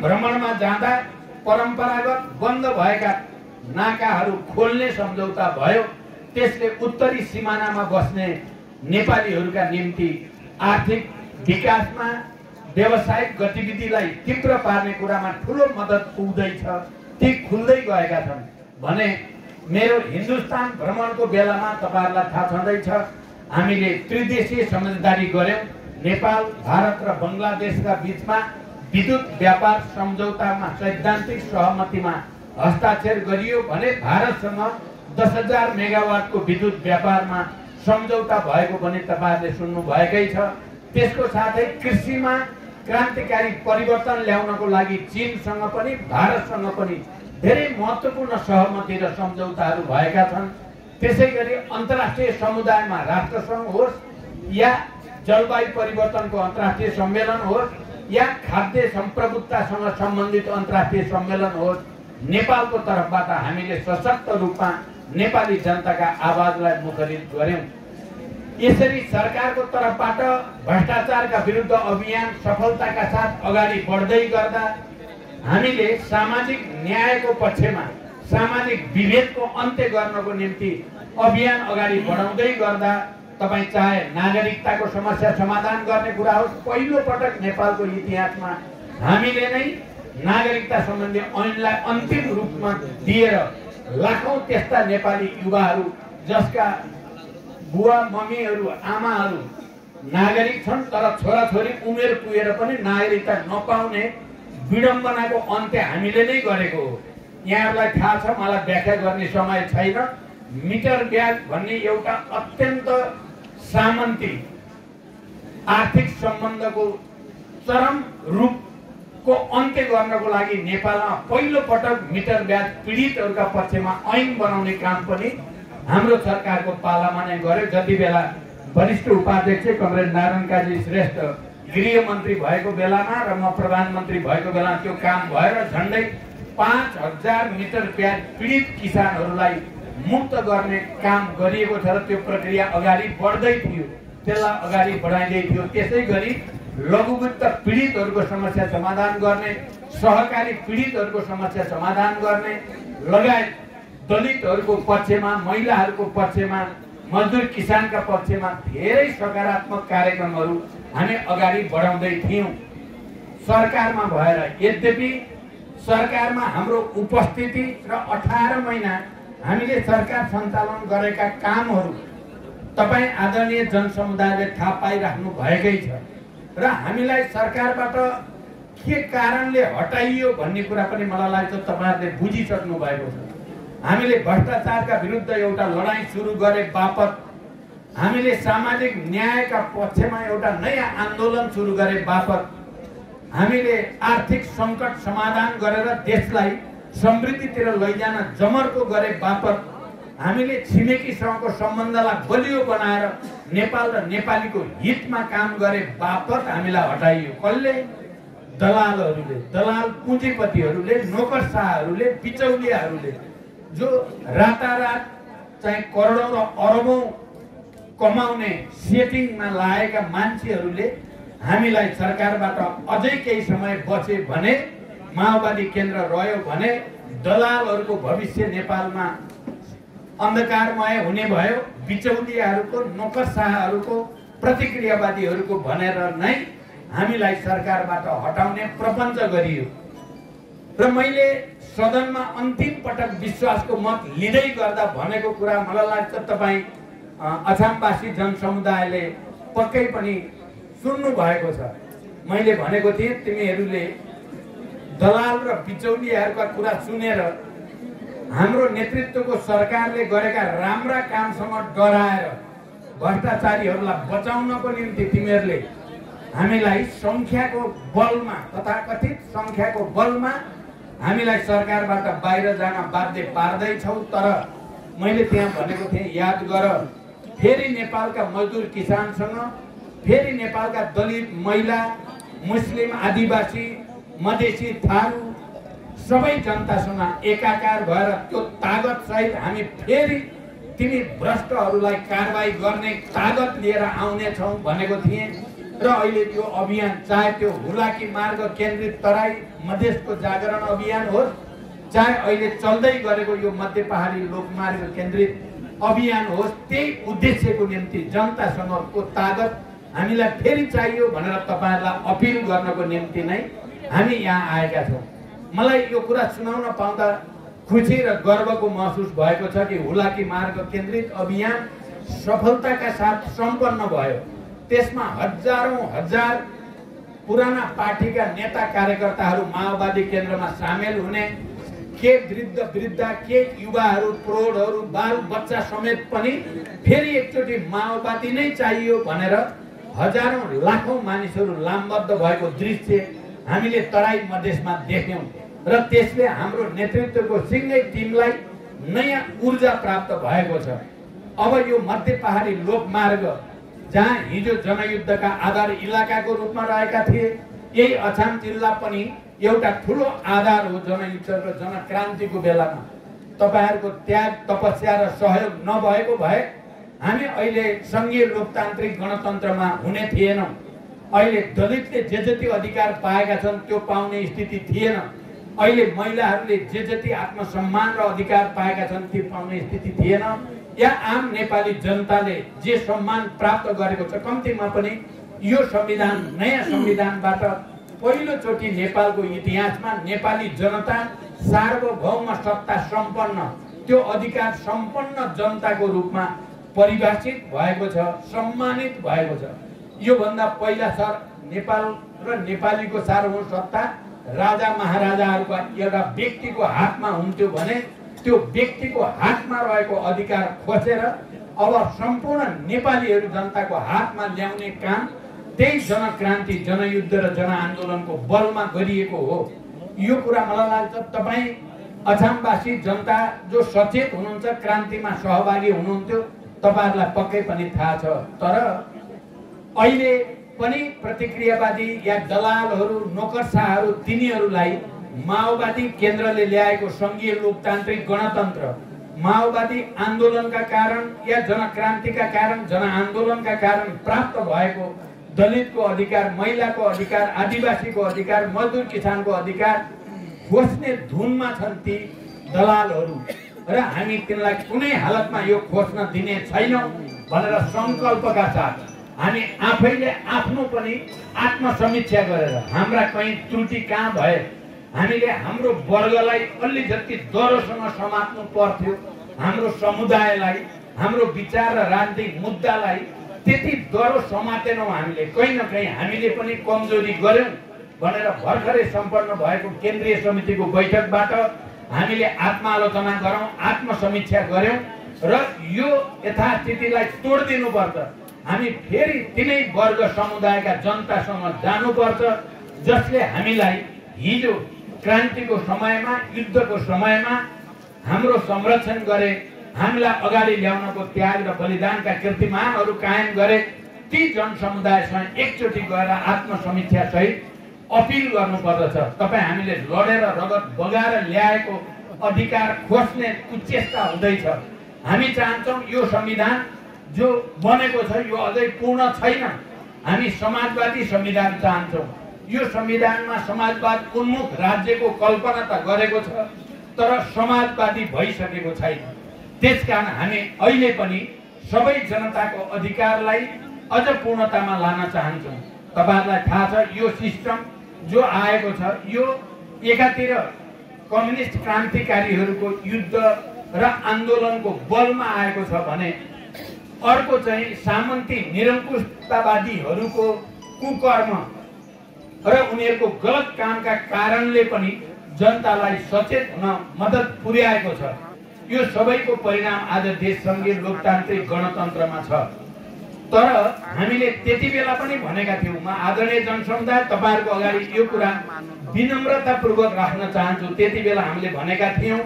भ्रमणमा जाँदा परम्परागत बन्द भएका नाकाहरू खोल्ने सम्झौता भयो। त्यसले उत्तरी सिमानामा बस्ने नेपालीहरूका निम्ति आर्थिक विकासमा व्यावसायिक गतिविधिलाई तीव्र पार्ने कुरामा ठुलो मद्दत पुग्दैछ। ती खुल्दै गएका छन् भने मेरो हिन्दुस्तान भ्रमणको बेलामा तपाईहरुलाई थाहा छँदैछ, हामीले त्रिदेशीय समझदारी गर्यौं। नेपाल, भारत र बंगलादेशका बीचमा विद्युत व्यापार सम्झौतामा सैद्धान्तिक सहमतिमा हस्ताक्षर गरियो भने भारतसँग 10,000 मेगावाटको विद्युत व्यापारमा सम्झौता भएको पनि तपाईहरुले सुन्नु भएकै छ। त्यसको साथै कृषिमा क्रान्तिकारी परिवर्तन ल्याउनको लागि चीनसँग पनि भारतसँग पनि धेरै महत्त्वपूर्ण सहमति र सम्झौताहरू भएका छन्। त्यसैगरी अन्तर्राष्ट्रिय समुदायमा राष्ट्रसङ्घ होस् या जलवायु परिवर्तनको अन्तर्राष्ट्रिय सम्मेलन होस् या खाद्य सम्प्रभुतासँग सम्बन्धित अन्तर्राष्ट्रिय सम्मेलन होस्, नेपालको तर्फबाट हामीले सशक्त रूपमा नेपाली जनताका आवाजलाई मुखरित गर्यौं। यसरी सरकारको तर्फबाट भ्रष्टाचारका विरुद्ध अभियान सफलताका साथ अगाडि बढ्दै गर्दा हामीले सामाजिक न्यायको पक्षमा सामाजिक विभेदको अन्त्य गर्नको निम्ति अभियान अगाडि बढाउँदै गर्दा तपाई चाहे नागरिकताको समस्या समाधान गर्ने कुरा होस्, पहिलो पटक नेपालको इतिहासमा हामीले नै नागरिकता सम्बन्धी ऐनलाई अन्तिम रूपमा दिएर लाखौं त्यस्ता नेपाली युवाहरू जसका बुवा मम्मीहरू आमाहरू नागरिक छन् तर छोराछोरी उमेर पुगेर पनि नागरिकता नपाउने विडम्बनाको अन्त्य हामीले नै गरेको हो। यहाँहरूलाई थाहा छ, मलाई व्याख्या गर्ने समय छैन। मिटर ब्याज भन्ने एउटा अत्यन्त सामन्ती आर्थिक सम्बन्धको चरम रूपको अन्त्य गर्नको लागि नेपालमा पहिलो पटक मिटर ब्याज पीडितहरूका पक्षमा ऐन बनाउने काम पनि हाम्रो सरकारको पालामा नै गर्यो। जति बेला वरिष्ठ उपाध्यक्ष कमरेड नारायण काजी श्रेष्ठ गृहमन्त्री भएको बेलामा र म प्रधानमन्त्री भएको बेला त्यो काम भएर झन्डै 5,000 मिटर ब्याज पीडित किसानहरूलाई मुक्त गर्ने काम गरिएको छ र त्यो प्रक्रिया अगाडि बढ्दै थियो, त्यसलाई अगाडि बढाइदै थियो। त्यसैगरी लघुवित्त पीडितहरूको समस्या समाधान गर्ने, सहकारी पीडितहरूको समस्या समाधान गर्ने लगायत दलितहरूको पक्षमा, महिलाहरूको पक्षमा, मजदुर किसानका पक्षमा धेरै सकारात्मक कार्यक्रमहरू हामी अगाडि बढाउँदै थियौं सरकारमा भएर। यद्यपि सरकारमा हाम्रो उपस्थिति र 18 महिना हामीले सरकार सञ्चालन गरेका कामहरू तपाई आदरणीय जनसमुदायले थाहा पाइराख्नु भएकै छ र हामीलाई सरकारबाट के कारणले हटाइयो भन्ने कुरा पनि मलाई लाग्छ तपाईहरुले बुझिसक्नु भएको छ। हामीले भ्रष्टाचारका विरुद्ध एउटा लडाईँ सुरु गरे बापत, हामीले सामाजिक न्यायका पक्षमा एउटा नयाँ आन्दोलन सुरु गरे बापत, हामीले आर्थिक संकट समाधान गरेर देशलाई समृद्धितिर लैजान जमर्को गरे बापत, हामीले छिमेकीसँगको सम्बन्धलाई बलियो बनाएर नेपाल र नेपालीको हितमा काम गरे बापत हामीलाई हटाइयो। कसले? दलालहरूले, दलाल पुँजीपतिहरूले, नोकरशाहहरूले, बिचौलियाहरूले, जो रातारात चाहिँ करोडौं र अरबौं कमाउने सेटिङमा लागेका मान्छेहरूले हामीलाई सरकारबाट अझै केही समय बचे भने, माओवादी केन्द्र रह्यो भने दलालहरूको भविष्य नेपालमा अन्धकारमय हुने भयो। बिचौलियाहरूको, नोकरशाहहरूको, प्रतिक्रियावादीहरूको भनेर नै हामीलाई सरकारबाट हटाउने प्रपञ्च गरियो र मैले सदनमा अन्तिम पटक विश्वासको मत लिँदै गर्दा भनेको कुरा मलाई लाग्छ तपाई अछामवासी जनसमुदायले पक्कै पनि सुन्नु भएको छ। मैले भनेको थिएँ तिमीहरूले दलाल र बिचौलियाहरूका कुरा सुनेर हाम्रो नेतृत्वको सरकारले गरेका राम्रा कामसँग डराएर भ्रष्टाचारीहरूलाई बचाउनको निम्ति तिमीहरूले हामीलाई संख्याको बलमा, तथाकथित संख्याको बलमा हामीलाई सरकारबाट बाहिर जान बाध्य पार्दैछौ। तर मैले त्यहाँ भनेको थिएँ, याद गर, फेरि नेपालका मजदुर किसानसँग, फेरि नेपालका दलित, महिला, मुस्लिम, आदिवासी, मधेसी, थारू सबै जनतासँग एकाकार भएर त्यो तागत सहित हामी फेरि तिमी भ्रष्टहरूलाई कारबाही गर्ने तागत लिएर आउने छौं भनेको थिएँ। र अहिले यो अभियान चाहे त्यो हुलाकी मार्ग केन्द्रित तराई मधेसको जागरण अभियान होस्, चाहे अहिले चल्दै गरेको यो मध्य पहाडी लोकमार्ग केन्द्रित अभियान होस्, त्यही उद्देश्यको निम्ति जनतासँगको तागत हामीलाई फेरि चाहियो भनेर तपाईहरुलाई अपिल गर्नको निम्ति नै हामी यहाँ आएका छौँ। मलाई यो कुरा सुनाउन पाउँदा खुसी र गर्वको महसुस भएको छ कि हुलाकी मार्ग केन्द्रित अभियान सफलताका साथ सम्पन्न भयो। त्यसमा हजारौं हजार पुराना पार्टीका नेता कार्यकर्ताहरू माओवादी केन्द्रमा सामेल हुने, के वृद्ध वृद्धा, के युवाहरू, प्रौढहरू, बाल बच्चा समेत पनि फेरि एकचोटि माओवादी नै चाहियो भनेर हजारौं लाखौं मानिसहरू लामबद्ध भएको दृश्य हामीले तराई मधेसमा देख्यौं र त्यसले हाम्रो नेतृत्वको सिंगै टिमलाई नयाँ ऊर्जा प्राप्त भएको छ। अब यो मध्य पहाडी लोकमार्ग जहाँ हिजो जनयुद्धका आधार इलाकाको रूपमा रहेका थिए, यही अछाम जिल्ला पनि एउटा ठुलो आधार हो जनयुद्ध र जनक्रान्तिको बेलामा। तपाईहरुको त्याग, तपस्या र सहयोग नभएको भए हामी अहिले संघीय लोकतान्त्रिक गणतन्त्रमा हुने थिएनौं। अहिले दलितले जे जति अधिकार पाएका छन् त्यो पाउने स्थिति थिएन। अहिले महिलाहरूले जे जति आत्मसम्मान र अधिकार पाएका छन् त्यो पाउने स्थिति थिएन। या आम नेपाली जनताले जे सम्मान प्राप्त गरेको छ, कम्तीमा पनि यो संविधान, नयाँ संविधानबाट पहिलोचोटि नेपालको इतिहासमा नेपाली जनता सार्वभौम सत्ता सम्पन्न, त्यो अधिकार सम्पन्न जनताको रूपमा परिभाषित भएको छ, सम्मानित भएको छ। यो भन्दा पहिला सर नेपाल र नेपालीको सार्वभौम सत्ता राजा महाराजाहरूको एउटा व्यक्तिको हातमा हुन्थ्यो भने त्यो व्यक्तिको हातमा रहेको अधिकार खोसेर अब सम्पूर्ण नेपालीहरू जनताको हातमा ल्याउने काम त्यही जनक्रान्ति, जनयुद्ध र जनआन्दोलनको बलमा गरिएको हो। यो कुरा मलाई लाग्छ तपाई अछामवासी जनता जो सचेत हुनुहुन्छ, क्रान्तिमा सहभागी हुनुहुन्थ्यो, तपाईहरुलाई पक्कै पनि थाहा छ। तर अहिले पनि प्रतिक्रियावादी या दलालहरू, नोकरशाहहरू, तिनीहरूलाई माओवादी केन्द्रले ल्याएको संघीय लोकतान्त्रिक गणतन्त्र, माओवादी आन्दोलनका कारण या जनक्रान्तिका कारण, जनआन्दोलनका कारण प्राप्त भएको दलितको अधिकार, महिलाको अधिकार, आदिवासीको अधिकार, मजदुर किसानको अधिकार खोज्ने धुनमा छन् ती दलालहरू र हामी तिनलाई कुनै हालतमा यो खोज्न दिने छैनौं भनेर संकल्पका साथ हामी आफैले आफ्नो पनि आत्मसमीक्षा गरेर हाम्रा कहीं त्रुटि कहाँ भए, हामीले हाम्रो वर्गलाई अलि जति दरोसँग समात्नु पर्थ्यो, हाम्रो समुदायलाई, हाम्रो विचार र राजनीतिक मुद्दालाई त्यति दरो समातेनौं। हामीले कहीं न कहीं हामीले पनि कमजोरी गर्यौं भनेर भर्खरै सम्पन्न भएको केन्द्रीय समितिको बैठकबाट हामीले आत्मालोचना गरौं, आत्मसमीक्षा गर्यौं र यो यथास्थितिलाई तोड्दिनुपर्छ। हामी फेरि तिनै वर्ग समुदायका जनतासँग जानुपर्छ जसले हामीलाई हिजो क्रान्तिको समयमा, युद्धको समयमा हाम्रो संरक्षण गरे, हामीलाई अगाडि ल्याउनको त्याग र बलिदानका कीर्तिमानहरू कायम गरे। ती जनसमुदायसँग एकचोटि गएर आत्मसमीक्षा सहित अपिल गर्नुपर्दछ। तपाई हामीले लडेर रगत बगाएर ल्याएको अधिकार खोज्ने कुचेष्टा हुँदैछ। हामी चाहन्छौं यो संविधान जो बनेको छ यो अझै पूर्ण छैन। हामी समाजवादी संविधान चाहन्छौं। यो संविधानमा समाजवाद उन्मुख राज्यको कल्पना त गरेको छ तर समाजवादी भइसकेको छैन। त्यसकारण हामी अहिले पनि सबै जनताको अधिकारलाई अझ पूर्णतामा लान चाहन्छौं। तपाईहरुलाई थाहा छ यो सिस्टम जो आएको छ यो एकातिर कम्युनिस्ट क्रान्तिकारीहरूको युद्ध र आन्दोलनको बलमा आएको छ भने अर्को चाहिँ सामन्ती निरङ्कुशतावादीहरूको कुकर्म र उनीहरूको गलत कामका कारणले पनि जनतालाई सचेत हुन मद्दत पुर्याएको छ। यो सबैको परिणाम आज देश संघीय लोकतान्त्रिक गणतन्त्रमा छ। तर हामीले त्यति बेला पनि भनेका थियौं, म आदरणीय जनसमुदाय तपाईहरुको अगाडि यो कुरा विनम्रतापूर्वक राख्न चाहन्छु। त्यति बेला हामीले भनेका थियौं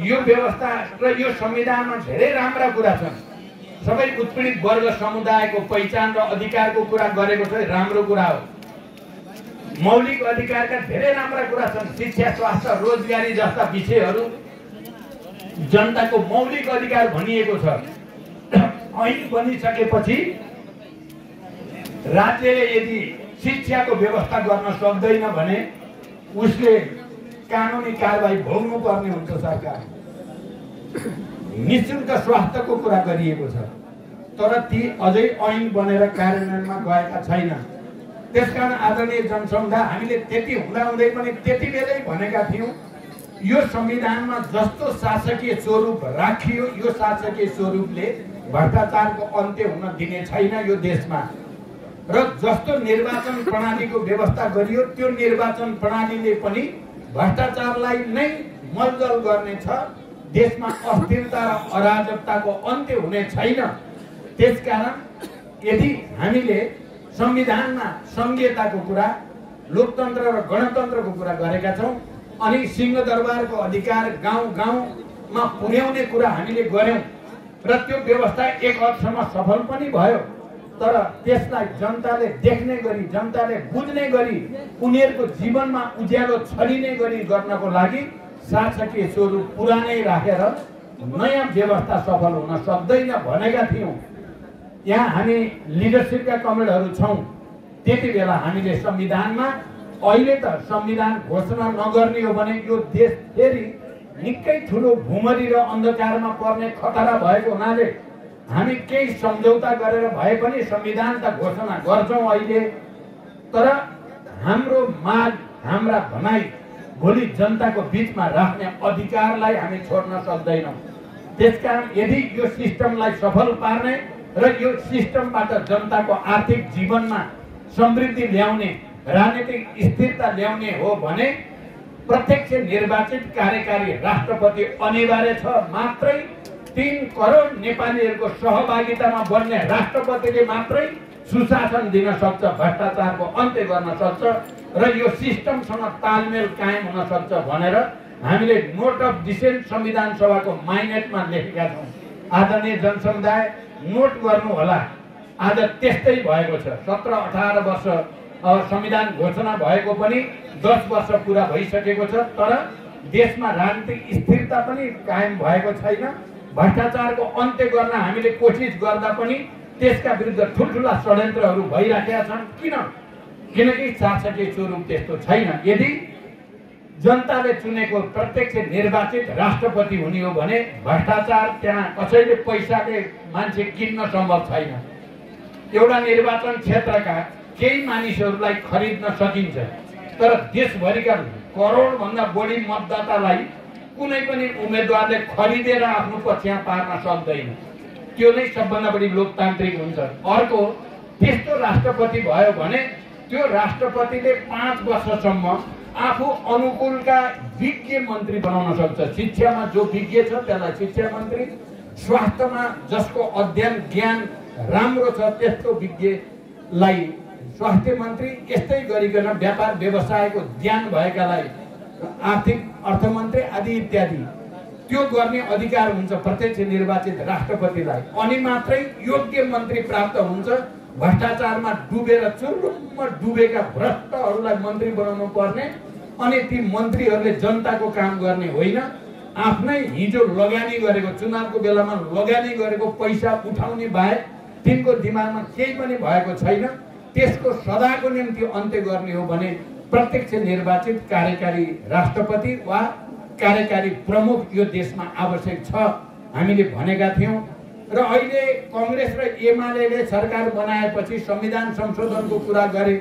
यो व्यवस्था र यो संविधानमा धेरै राम्रा कुरा छन्। सबै उत्पीडित वर्ग समुदायको पहिचान र अधिकारको कुरा गरेको छ, राम्रो कुरा हो। मौलिक अधिकारका धेरै राम्रा कुरा छन्। शिक्षा, स्वास्थ्य, रोजगारी जस्ता विषयहरू जनताको मौलिक अधिकार भनिएको छ। ऐन बनिसकेपछि राज्यले यदि शिक्षाको व्यवस्था गर्न सक्दैन भने उसले कानुनी कारबाही भोग्नु पर्ने हुन्छ। सरकार निशुल्क स्वास्थ्यको कुरा गरिएको छ, तर ती अझै ऐन बनेर कार्यान्वयनमा गएका छैनन्। त्यसकारण आदरणीय जनसमुदाय, हामीले त्यति हुँदाहुँदै पनि त्यति बेलै भनेका थियौँ, यो संविधानमा जस्तो शासकीय स्वरूप राखियो, यो शासकीय स्वरूपले भ्रष्टाचारको अन्त्य हुन दिने छैन यो देशमा। र जस्तो निर्वाचन प्रणालीको व्यवस्था गरियो, त्यो निर्वाचन प्रणालीले पनि भ्रष्टाचारलाई नै मलजल गर्नेछ। देशमा अस्थिरता र अराजकताको अन्त्य हुने छैन। त्यसकारण यदि हामीले संविधानमा संघीयताको कुरा, लोकतन्त्र र गणतन्त्रको कुरा गरेका छौँ, अनि सिंहदरबारको अधिकार गाउँ गाउँमा पुर्याउने कुरा हामीले गर्यौँ र त्यो व्यवस्था एक हदसम्म सफल पनि भयो। तर त्यसलाई जनताले देख्ने गरी, जनताले बुझ्ने गरी, उनीहरूको जीवनमा उज्यालो छरिने गरी गर्नको लागि शासकीय स्वरूप पुरानै राखेर नयाँ व्यवस्था सफल हुन सक्दैन भनेका थियौँ। यहाँ हामी लिडरसिपका कमरेडहरू छौँ। त्यति बेला हामीले संविधानमा, अहिले त संविधान घोषणा नगर्ने हो भने यो देश फेरि निकै ठुलो भुमरी र अन्धकारमा पर्ने खतरा भएको हुनाले हामी केही सम्झौता गरेर भए पनि संविधान त घोषणा गर्छौँ अहिले। तर हाम्रो माग, हाम्रा भनाइ भोलि जनताको बिचमा राख्ने अधिकारलाई हामी छोड्न सक्दैनौँ। त्यसकारण यदि यो सिस्टमलाई सफल पार्ने र यो सिस्टमबाट जनताको आर्थिक जीवनमा समृद्धि ल्याउने, राजनीतिक स्थिरता ल्याउने हो भने प्रत्यक्ष निर्वाचित कार्यकारी राष्ट्रपति अनिवार्य छ। मात्रै 3 करोड नेपालीहरूको सहभागितामा बन्ने राष्ट्रपतिले मात्रै सुशासन दिन सक्छ, भ्रष्टाचारको अन्त्य गर्न सक्छ र यो सिस्टमसँग तालमेल कायम हुन सक्छ भनेर हामीले नोट अफ डिसेन्ट संविधान सभाको माइनेटमा लेखेका छौँ। आदरणीय जनसमुदाय, नोट गर्नु होला। आज त्यस्तै भएको छ। 17-18 वर्ष संविधान घोषणा भएको पनि 10 वर्ष पुरा भइसकेको छ, तर देशमा राजनीतिक स्थिरता पनि कायम भएको छैन। भ्रष्टाचारको अन्त्य गर्न हामीले कोसिस गर्दा पनि त्यसका विरुद्ध ठुल्ठुला षड्यन्त्रहरू भइराखेका छन्। किनकि शासकीय स्वरूप त्यस्तो छैन। यदि जनताले चुनेको प्रत्यक्ष निर्वाचित राष्ट्रपति हुने हो भने भ्रष्टाचार त्यहाँ कसैले पैसाले मान्छे किन्न सम्भव छैन। एउटा निर्वाचन क्षेत्रका केही मानिसहरूलाई खरिद्न सकिन्छ, तर देशभरिका करोडभन्दा बढी मतदातालाई कुनै पनि उम्मेदवारले खरिदेर आफ्नो पक्षमा पार्न सक्दैन। त्यो नै सबभन्दा बढी लोकतान्त्रिक हुन्छ। अर्को, त्यस्तो राष्ट्रपति भयो भने त्यो राष्ट्रपतिले 5 वर्षसम्म आफू अनुकूलका विज्ञ मन्त्री बनाउन सक्छ। शिक्षामा जो विज्ञ छ त्यसलाई शिक्षा मन्त्री, स्वास्थ्यमा जसको अध्ययन ज्ञान राम्रो छ त्यस्तो विज्ञलाई स्वास्थ्य मन्त्री, यस्तै गरिकन व्यापार व्यवसायको ज्ञान भएकालाई आर्थिक अर्थमन्त्री आदि इत्यादि त्यो गर्ने अधिकार हुन्छ प्रत्यक्ष निर्वाचित राष्ट्रपतिलाई। अनि मात्रै योग्य मन्त्री प्राप्त हुन्छ। भ्रष्टाचारमा डुबेर चुरुम्म डुबेका भ्रष्टहरूलाई मन्त्री बनाउनु पर्ने, अनि ती मन्त्रीहरूले जनताको काम गर्ने होइन, आफ्नै हिजो लगानी गरेको, चुनावको बेलामा लगानी गरेको पैसा उठाउने बाहेक तिनको दिमागमा केही पनि भएको छैन। त्यसको सदाको निम्ति अन्त्य गर्ने हो भने प्रत्यक्ष निर्वाचित कार्यकारी राष्ट्रपति वा कार्यकारी प्रमुख यो देशमा आवश्यक छ हामीले भनेका थियौँ। र अहिले कांग्रेस र एमाले सरकार बनाएपछि संविधान संशोधनको कुरा गरे।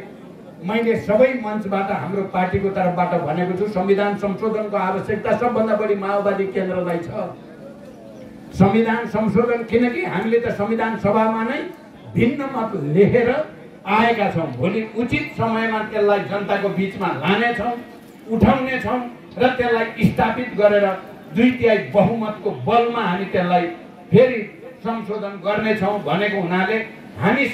मैले सबै मञ्चबाट हाम्रो पार्टीको तर्फबाट भनेको छु, संविधान संशोधनको आवश्यकता सबभन्दा बढी माओवादी केन्द्रलाई छ। संविधान संशोधन, किनकि हामीले त संविधान सभामा नै भिन्न मत लेखेर आएका छौँ। भोलि उचित समयमा त्यसलाई जनताको बिचमा लानेछौँ, उठाउनेछौँ र त्यसलाई स्थापित गरेर 2/3 बहुमतको बलमा हामी त्यसलाई फेरि संशोधन गर्नेछौँ भनेको हुनाले हामी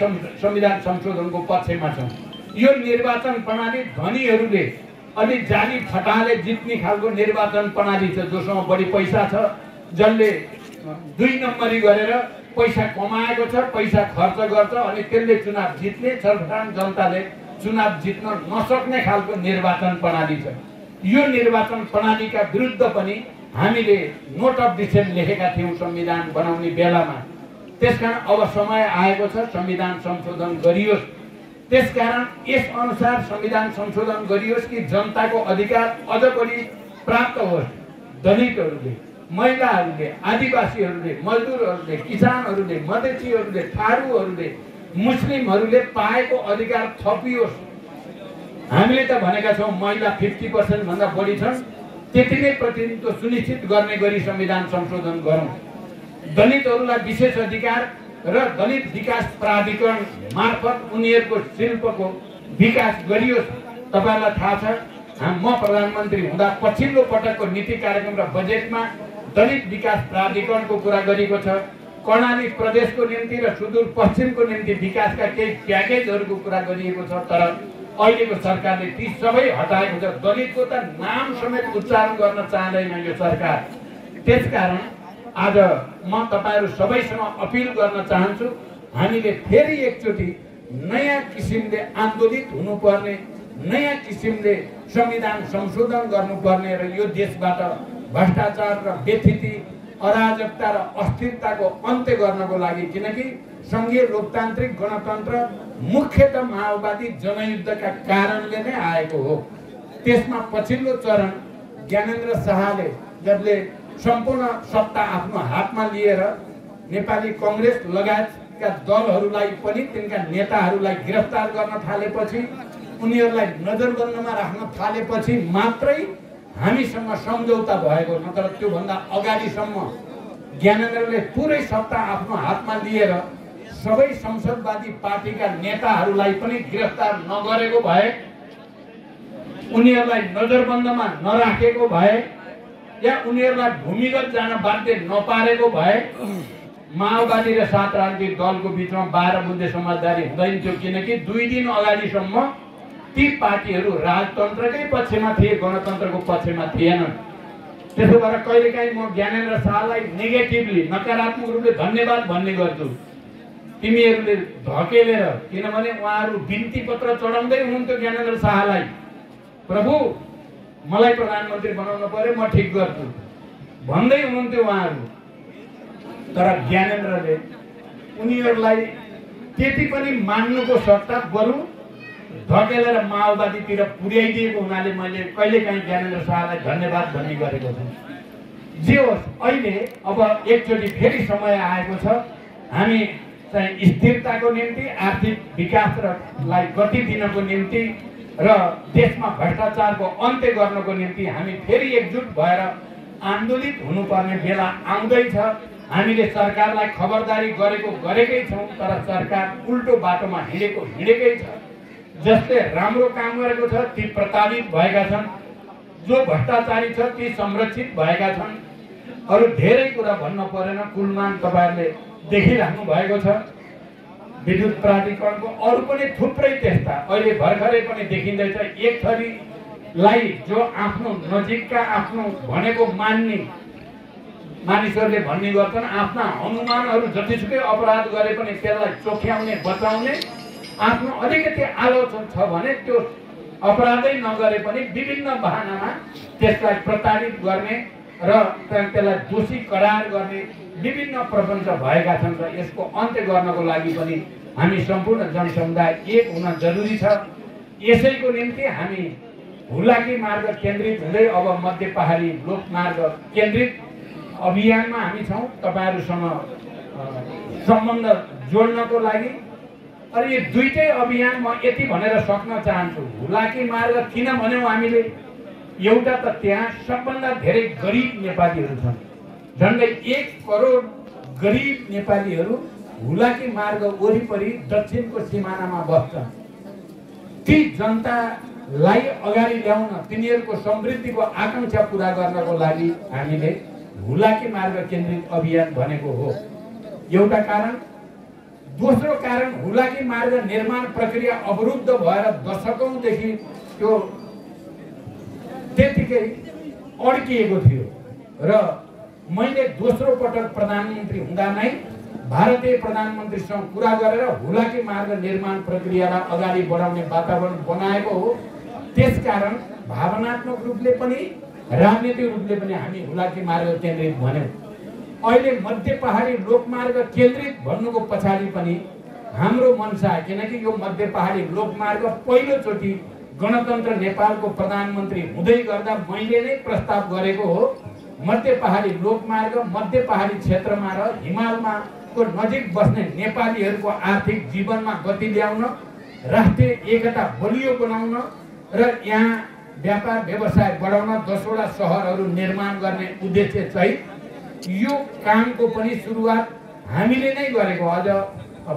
संविधान संशोधनको पक्षमा छौँ। यो निर्वाचन प्रणाली धनीहरूले अलि जाली फटाले जित्ने खालको निर्वाचन प्रणाली छ। जोसँग बढी पैसा छ, जसले 2 नम्बरी गरेर पैसा कमाएको छ, पैसा खर्च गर्छ, अनि त्यसले चुनाव जित्ने, सर्वसाधारण जनताले चुनाव जित्न नसक्ने खालको निर्वाचन प्रणाली छ। यो निर्वाचन प्रणालीका विरुद्ध पनि हामीले नोट अफ डिसेन्ट लेखेका थियौँ संविधान बनाउने बेलामा। त्यसकारण अब समय आएको छ संविधान संशोधन गरियोस्। त्यसकारण यस अनुसार संविधान संशोधन गरियोस् कि जनताको अधिकार अझ बढी प्राप्त होस्। दलितहरूले, महिलाहरूले, आदिवासीहरूले, मजदुरहरूले, किसानहरूले, मधेसीहरूले, थारूहरूले, मुस्लिमहरूले पाएको अधिकार थपियोस्। हामीले त भनेका छौँ महिला 50% भन्दा बढी छन्, त्यति नै प्रतिनिधित्व सुनिश्चित गर्ने गरी संविधान संशोधन गरौँ। दलितहरूलाई विशेष अधिकार र दलित विकास प्राधिकरण मार्फत उनीहरूको शिल्पको विकास गरियोस्। तपाईलाई थाहा छ, म प्रधानमन्त्री हुँदा पछिल्लो पटकको नीति कार्यक्रम र बजेटमा दलित विकास प्राधिकरणको कुरा गरिएको छ। कर्णाली प्रदेशको निम्ति र सुदूरपश्चिमको निम्ति विकासका केही प्याकेजहरूको कुरा गरिएको छ, तर अहिलेको सरकारले ती सबै हटाएको छ। दलितको त नाम समेत उच्चारण गर्न चाहँदैन यो सरकार। त्यसकारण आज म तपाईहरु सबैसँग अपिल गर्न चाहन्छु, हामीले फेरि एकचोटि नयाँ किसिमले आन्दोलित हुनुपर्ने, नयाँ किसिमले संविधान संशोधन गर्नुपर्ने र यो देशबाट भ्रष्टाचार र व्यथिति, अराजकता र अस्थिरताको अन्त्य गर्नको लागि, किनकि संघीय लोकतान्त्रिक गणतन्त्र मुख्यतः माओवादी जनयुद्धका कारणले नै आएको हो। त्यसमा पछिल्लो चरण ज्ञानेन्द्र शाहले, जसले सम्पूर्ण सत्ता आफ्नो हातमा लिएर नेपाली कांग्रेस लगायतका दलहरूलाई पनि तिनका नेताहरूलाई गिरफ्तार गर्न थालेपछि, उनीहरूलाई नजरबन्दमा राख्न थालेपछि मात्रै हामीसँग सम्झौता भएको। नत्र त्योभन्दा अगाडिसम्म ज्ञानेन्द्रले पुरै सत्ता आफ्नो हातमा लिएर सबै संसदवादी पार्टीका नेताहरूलाई पनि गिरफ्तार नगरेको भए, उनीहरूलाई नजरबन्दमा नराखेको भए, या उनीहरूलाई भूमिगत जान बाध्य नपारेको भए माओवादी र सात राजनीतिक दलको बीचमा 12 बुँदे समझदारी हुँदैन थियो। किनकि 2 दिन अगाडिसम्म ती पार्टीहरू राजतन्त्रकै पक्षमा थिए, गणतन्त्रको पक्षमा थिएनन्। त्यसो भएर कहिलेकाहीँ म ज्ञानेन्द्र शाहलाई नेगेटिभली, नकारात्मक रूपले धन्यवाद भन्ने गर्छु, तिमीहरूले धकेलेर। किनभने उहाँहरू बिन्ती पत्र चढाउँदै हुनुहुन्थ्यो ज्ञानेन्द्र शाहलाई, प्रभु मलाई प्रधानमन्त्री बनाउनु पर्यो, म ठीक गर्छु भन्दै हुनुहुन्थ्यो उहाँहरू। तर ज्ञानेन्द्रले उनीहरूलाई त्यति पनि मान्नुको सट्टा बरु धकेलेर माओवादीतिर पुर्याइदिएको हुनाले मैले कहिलेकाहीँ ज्ञानेन्द्र शाहलाई धन्यवाद भन्ने गरेको छु। जे होस्, अहिले अब एकचोटि फेरि समय आएको छ। हामी चाहिँ स्थिरताको निम्ति, आर्थिक विकासलाई गति दिनको निम्ति र देशमा भ्रष्टाचारको अन्त्य गर्नको निम्ति हामी फेरि एकजुट भएर आन्दोलित हुनुपर्ने बेला आउँदैछ। हामीले सरकारलाई खबरदारी गरेकै छौँ, तर सरकार उल्टो बाटोमा हिँडेकै छ। जसले राम्रो काम गरेको छ ती प्रताडित भएका छन्, जो भ्रष्टाचारी छ ती संरक्षित भएका छन्। अरू धेरै कुरा भन्न परेन, कुलमान तपाईहरुले देखिराख्नु भएको छ। विद्युत प्राधिकरणको अरू पनि थुप्रै त्यस्ता अहिले भर्खरै पनि देखिँदैछ। एक थरीलाई जो आफ्नो नजिकका, आफ्नो भनेको मान्ने मानिसहरूले भन्ने गर्छन्, आफ्ना अनुमानहरू जतिसुकै अपराध गरे पनि त्यसलाई चोख्याउने, बचाउने आफ्नो अलिकति आलोचना छ भने त्यो अपराधै नगरे पनि विभिन्न बहानामा त्यसलाई प्रताडित गर्ने र त्यसलाई दोषी करार गर्ने विभिन्न प्रपञ्च भएका छन्। र यसको अन्त्य गर्नको लागि पनि हामी सम्पूर्ण जनसमुदाय एक हुन जरुरी छ। यसैको निम्ति हामी हुलाकी मार्ग केन्द्रित हुँदै अब मध्य पहाडी लोकमार्ग केन्द्रित अभियानमा हामी छौँ, तपाईहरुसँग सम्बन्ध जोड्नको लागि। अनि यो दुईटै अभियान म यति भनेर सक्न चाहन्छु, हुलाकी मार्ग किन भन्यौं हामीले? एउटा त त्यहाँ सबभन्दा धेरै गरिब नेपालीहरू छन्, झन्डै 1 करोड गरिब नेपालीहरू हुलाकी मार्ग वरिपरि दक्षिणको सिमानामा बस्छन्। ती जनतालाई अगाडि ल्याउन, तिनीहरूको समृद्धिको आकांक्षा पूरा गर्नको लागि हामीले हुलाकी मार्ग केन्द्रित अभियान भनेको हो, एउटा कारण। दोस्रो कारण, हुलाकी मार्ग निर्माण प्रक्रिया अवरुद्ध भएर दशकौंदेखि त्यो त्यतिकै अड्किएको थियो र मैले दोस्रो पटक प्रधानमन्त्री हुँदा नै भारतीय प्रधानमन्त्रीसँग कुरा गरेर हुलाकी मार्ग निर्माण प्रक्रियालाई अगाडि बढाउने वातावरण बनाएको हो। त्यसकारण भावनात्मक रूपले पनि राजनीतिक रूपले पनि हामी हुलाकी मार्ग केन्द्रित भन्यौं। अहिले मध्य पहाडी लोकमार्ग केन्द्रित भन्नुको पछाडि पनि हाम्रो मनसा, किनकि यो मध्य पहाडी लोकमार्ग पहिलोचोटि गणतन्त्र नेपालको प्रधानमन्त्री हुँदै गर्दा मैले नै प्रस्ताव गरेको हो। मध्य पहाडी लोकमार्ग मध्य पहाडी क्षेत्रमा र हिमालमा को नजिक बस्ने नेपालीहरूको आर्थिक जीवनमा गति ल्याउन, राष्ट्रिय एकता बलियो बनाउन र यहाँ व्यापार व्यवसाय बढाउन 10वटा सहरहरू निर्माण गर्ने उद्देश्य सहित यो कामको पनि सुरुवात हामीले नै गरेको, अझ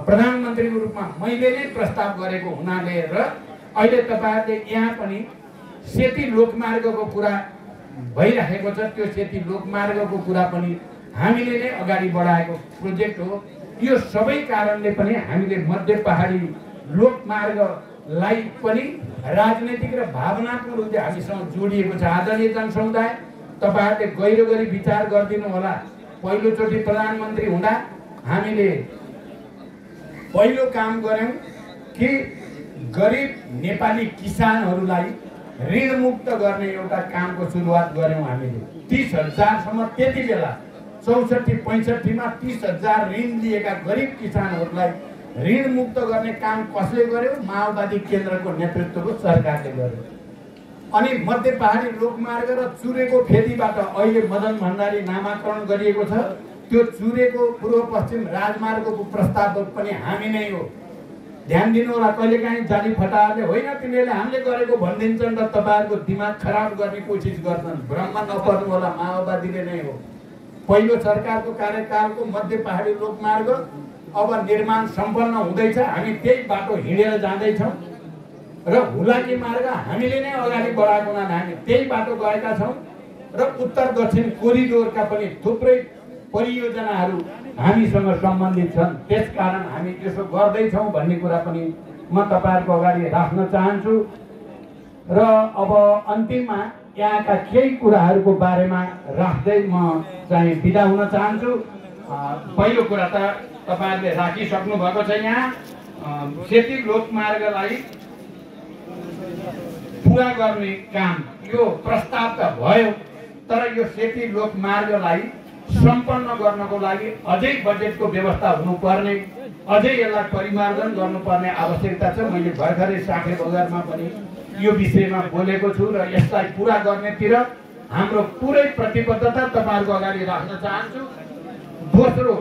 प्रधानमन्त्रीको रूपमा मैले नै प्रस्ताव गरेको हुनाले र अहिले तपाईहरुले यहाँ पनि सेती लोकमार्गको कुरा भइरहेको छ। त्यो सेती लोकमार्गको कुरा पनि हामीले नै अगाडि बढाएको प्रोजेक्ट हो। यो सबै कारणले पनि हामीले मध्य पहाडी लोकमार्गलाई पनि राजनैतिक र भावनात्मक रूपले हामीसँग जोडिएको छ। आदरणीय जनसमुदाय, तपाईहरुले गहिरो गरी विचार गरिदिनु होला। पहिलोचोटि प्रधानमन्त्री हुँदा हामीले पहिलो काम गर्यौं कि गरिब नेपाली किसानहरूलाई ऋण मुक्त गर्ने एउटा कामको सुरुवात गर्यौं हामीले। 30,000 सम्म त्यति बेला 64-65 मा 30,000 ऋण लिएका गरिब किसानहरूलाई ऋण मुक्त गर्ने काम कसले गर्यो? माओवादी केन्द्रको नेतृत्वको सरकारले गर्यो। अनि मध्य पहाडी लोकमार्ग र चुरेको फेदीबाट अहिले मदन भण्डारी नामाकरण गरिएको छ। त्यो चुरेको पूर्व पश्चिम राजमार्गको प्रस्ताव पनि हामी नै हो। ध्यान दिनु होला, कहिलेकाहीँ जाली फटाहरूले होइन तिमीले हामीले गरेको भनिदिन्छन् र तपाईहरुको दिमाग खराब गर्ने कोसिस गर्छन्। भ्रममा नपर्नु होला, माओवादीले नै हो। पहिलो सरकारको कार्यकालको मध्य पहाडी लोकमार्ग अब निर्माण सम्पन्न हुँदैछ। हामी त्यही बाटो हिँडेर जाँदैछौँ र हुलाकी मार्ग हामीले नै अगाडि बढाएको हुनाले हामी त्यही बाटो गएका छौँ र उत्तर दक्षिण कोरिडोरका पनि थुप्रै परियोजनाहरू हामीसँग सम्बन्धित छन्। त्यसकारण हामी यसो गर्दैछौँ भन्ने कुरा पनि म तपाईहरुको अगाडि राख्न चाहन्छु। र अब अन्तिममा यहाँका केही कुराहरूको बारेमा राख्दै म चाहिँ बिदा हुन चाहन्छु। पहिलो कुरा त तपाईहरुले राखिसक्नु भएको छ। यहाँ सेती लोकमार्गलाई पुरा गर्ने काम यो प्रस्ताव त भयो, तर यो सेती लोकमार्गलाई सम्पन्न गर्नको लागि अझै बजेटको व्यवस्था हुनुपर्ने, अझै यसलाई परिमार्जन गर्नुपर्ने आवश्यकता छ। मैले भर्खरै साखे बजारमा पनि यो विषयमा बोलेको छु र यसलाई पुरा गर्नेतिर हाम्रो पुरै प्रतिबद्धता तपाईहरुको अगाडि राख्न चाहन्छु। दोस्रो,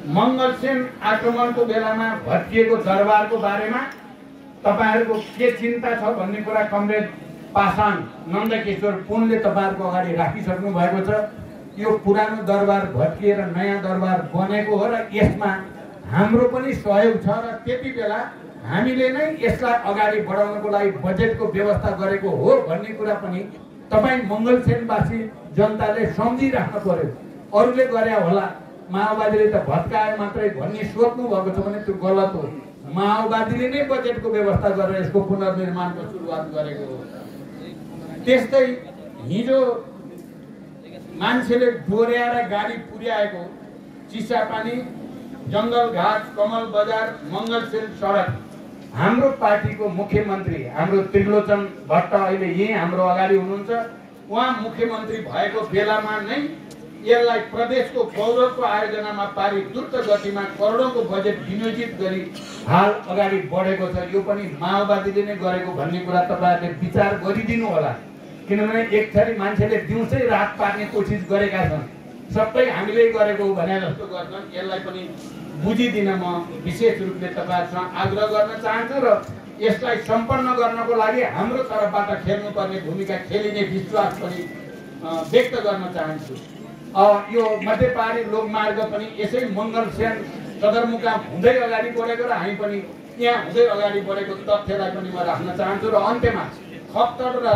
मंगलसेन आक्रमणको बेलामा भत्किएको दरबारको बारेमा तपाईहरुको के चिन्ता छ भन्ने कुरा कमरेड पासाङ नन्दकिशोर पुनले तपाईहरुको अगाडि राखिसक्नु भएको छ। यो पुरानो दरबार भत्किएर नयाँ दरबार बनेको हो र यसमा हाम्रो पनि सहयोग छ र त्यति बेला हामीले नै यसलाई अगाडि बढाउनको लागि बजेटको व्यवस्था गरेको हो भन्ने कुरा पनि तपाई मंगलसेनवासी जनताले सम्झिराख्नु पर्यो। अरूले गरे होला, माओवादीले त भत्काए मात्रै भन्ने सोच्नु भएको छ भने त्यो गलत हो। माओवादीले नै बजेटको व्यवस्था गरेर यसको पुनर्निर्माणको सुरुवात गरेको हो। त्यस्तै हिजो मान्छेले डोर्याएर गाडी पुर्याएको चिसापानी, जंगलघाट, कमल बजार, मंगलसेन सडक हाम्रो पार्टीको मुख्यमन्त्री हाम्रो त्रिलोचन भट्ट अहिले यही हाम्रो अगाडि हुनुहुन्छ। उहाँ मुख्यमन्त्री भएको बेलामा नै यसलाई प्रदेशको गौरवको आयोजनामा पारी द्रुत गतिमा करोडौंको बजेट विनियोजित गरी हाल अगाडि बढेको छ। यो पनि माओवादीले नै गरेको भन्ने कुरा तपाईहरुले विचार गरिदिनु होला। किनभने एक थरी मान्छेले दिउँसै रात पार्ने कोसिस गरेका छन्, सबै हामीले गरेको हो भने जस्तो गर्छन्। यसलाई पनि बुझिदिन म विशेष रूपले तपाईहरुसँग आग्रह गर्न चाहन्छु र यसलाई सम्पन्न गर्नको लागि हाम्रो तर्फबाट खेल्नुपर्ने भूमिका खेलिने विश्वास पनि व्यक्त गर्न चाहन्छु। यो मध्य पहाडी लोकमार्ग पनि यसै मंगलसेन सदरमुकाम हुँदै अगाडि बढेको र हामी पनि यहाँ हुँदै अगाडि बढेको तथ्यलाई पनि म राख्न चाहन्छु। र अन्त्यमा खप्तड र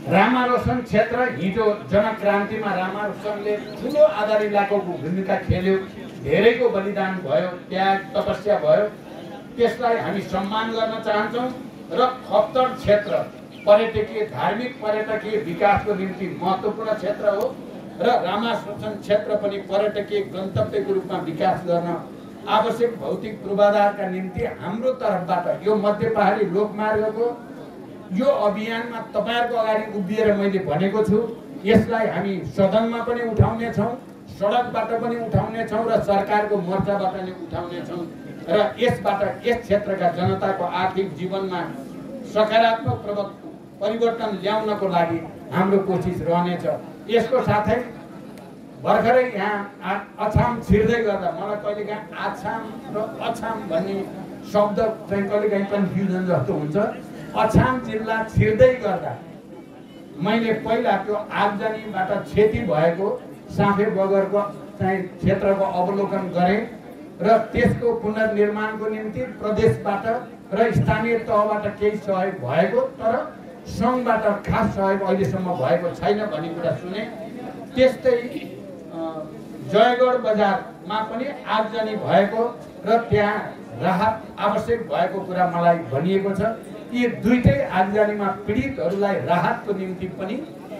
रामारोशन क्षेत्र हिजो जनक्रान्तिमा रामारोशनले ठुलो आधार इलाकाको भूमिका खेल्यो, धेरैको बलिदान भयो, त्याग तपस्या भयो। त्यसलाई हामी सम्मान गर्न चाहन्छौँ र खप्तड क्षेत्र पर्यटकीय धार्मिक पर्यटकीय विकासको निम्ति महत्त्वपूर्ण क्षेत्र हो र रामारोशन क्षेत्र पनि पर्यटकीय गन्तव्यको रूपमा विकास गर्न आवश्यक भौतिक पूर्वाधारका निम्ति हाम्रो तर्फबाट यो मध्य पहाडी लोकमार्गको यो अभियानमा तपाईहरुको अगाडि उभिएर मैले भनेको छु। यसलाई हामी सदनमा पनि उठाउने छौं, सडकबाट पनि उठाउने छौँ र सरकारको मोर्चाबाट पनि उठाउने छौँ र यसबाट यस क्षेत्रका जनताको आर्थिक जीवनमा सकारात्मक परिवर्तन ल्याउनको लागि हाम्रो कोसिस रहनेछ। यसको साथै भर्खरै यहाँ अछाम छिर्दै गर्दा मलाई कहिलेकाहीँ आछाम र अछाम भन्ने शब्द चाहिँ कहिलेकाहीँ कन्फ्युजन जस्तो हुन्छ। अछाम जिल्ला छिर्दै गर्दा मैले पहिला त्यो आगजनीबाट क्षति भएको साँफे बगरको चाहिँ क्षेत्रको अवलोकन गरेँ र त्यसको पुनर्निर्माणको निम्ति प्रदेशबाट र स्थानीय तहबाट केही सहयोग भएको तर सङ्घबाट खास सहयोग अहिलेसम्म भएको छैन भन्ने कुरा सुने। त्यस्तै जयगढ बजारमा पनि आगजनी भएको र त्यहाँ राहत आवश्यक भएको कुरा मलाई भनिएको छ। यी दुईटै आगजनीमा पीडितहरूलाई राहतको निम्ति पनि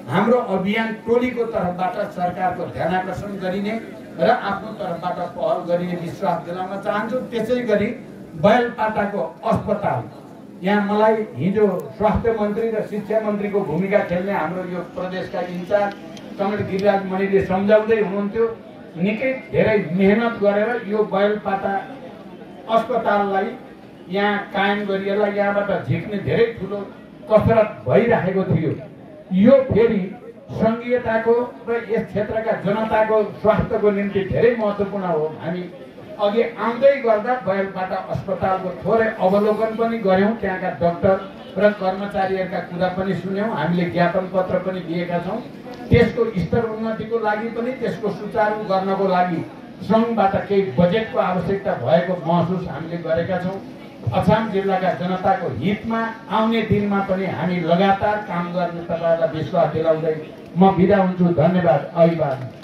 हाम्रो अभियान टोलीको तर्फबाट सरकारको ध्यानाकर्षण गरिने र आफ्नो तर्फबाट पहल गरिने विश्वास दिलाउन चाहन्छु। त्यसै गरी बैलपाटाको अस्पताल यहाँ मलाई हिजो स्वास्थ्य मन्त्री र शिक्षा मन्त्रीको भूमिका खेल्ने हाम्रो यो प्रदेशका इन्चार्ज कमल गिरिराज मणिले सम्झाउँदै हुनुहुन्थ्यो। निकै धेरै मेहनत गरेर यो बैलपाटा अस्पताललाई यहाँ कायम गरिएला यहाँबाट झिक्ने धेरै ठुलो कसरत भइरहेको थियो। यो फेरि सङ्घीयताको र यस क्षेत्रका जनताको स्वास्थ्यको निम्ति धेरै महत्त्वपूर्ण हो। हामी अघि आउँदै गर्दा बैलपाटा अस्पतालको थोरै अवलोकन पनि गऱ्यौँ, त्यहाँका डाक्टर र कर्मचारीहरूका कुरा पनि सुन्यौँ, हामीले ज्ञापन पत्र पनि दिएका छौँ। त्यसको स्तर उन्नतिको लागि पनि त्यसको सुचारू गर्नको लागि सङ्घबाट केही बजेटको आवश्यकता भएको महसुस हामीले गरेका छौँ। अछाम जिल्लाका जनताको हितमा आउने दिनमा पनि हामी लगातार काम गर्ने तपाईँहरूलाई विश्वास दिलाउँदै म बिदा हुन्छु। धन्यवाद। अभिवादन।